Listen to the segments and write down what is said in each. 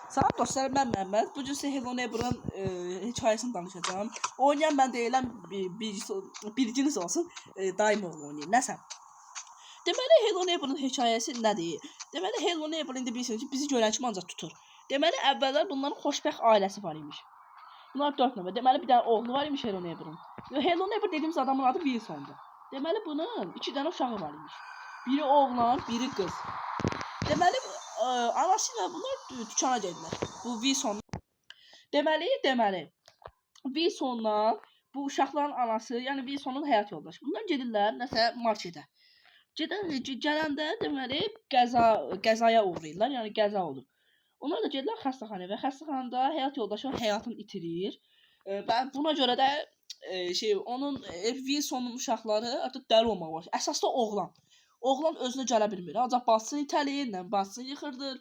Salam dostlar, mən Məhəmməd. Bu gün sizə Hello Neighbor-ın hekayəsini danışacağam. Oynayan mən deyiləm, bilginiz olsun, daim oğlu oynayır. Nəsə. Deməli, Hello Neighbor-ın hekayəsi nədir? Deməli, Hello Neighbor indi bilirsiniz ki, bizi görən kimi ancaq tutur. Deməli, əvvəllər bunların xoşbəxt ailəsi var imiş. Bunlar 4 nəfər. Deməli, bir dənə oğlu var imiş Hello Neighbor-ın. Hello Neighbor dediyimiz adamın adı Wilson'dur. Deməli, bunun 2 dənə uşağı var imiş. Biri oğlan, biri qız. Deməli, anası ilə bunlar dükana gedirlər. Bu Wilson. Deməli, Wilsonla bu uşaqların anası, yəni Wilsonun həyat yoldaşı. Bunlar gedirlər nəsə marketə. Gələndə deməli qəzaya uğrayırlar, yəni qəza olur. Onlar da gedirlər xəstəxanaya və xəstəxanada həyat yoldaşı həyatını itirir. Və buna görə də onun Wilsonun uşaqları artıq dəli olmağa başlayır. Əsas da oğlan. Oğlan özünə gələ bilmir. Ancaq bacısını itələyir, bacısını yıxırdır.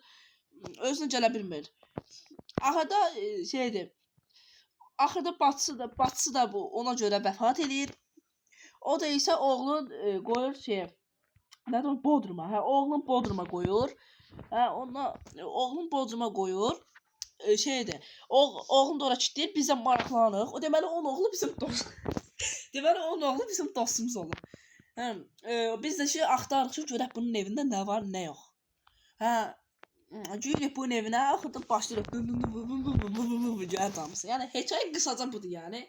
Özünə gələ bilmir. Axırda bacısı da bu ona görə vəfat eləyir. O da isə oğlun qoyur nədir Bodruma. Oğlun Bodruma qoyur. Oğlun Bodruma qoyur. Oğlun da ora kiltləyir, bizə maraqlanırıq. O deməli onun oğlu bizim dostumuz olur. Biz də axtarırıq ki, görək bunun evində nə var, nə yox. Gülük bunun evinə axırda başlayırıq. Gəl damısı. Yəni hekayə qısaca budur yəni.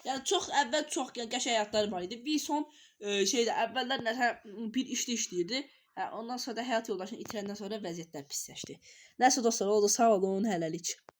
Yəni əvvəl çox qəşəng həyatları var idi. Wilson əvvəllər nəsə bir işləyirdi. Ondan sonra da həyat yoldaşını itirəndən sonra vəziyyətlər pisləşdi. Nəsə dostlar, oldu, sağ olun, hələlik.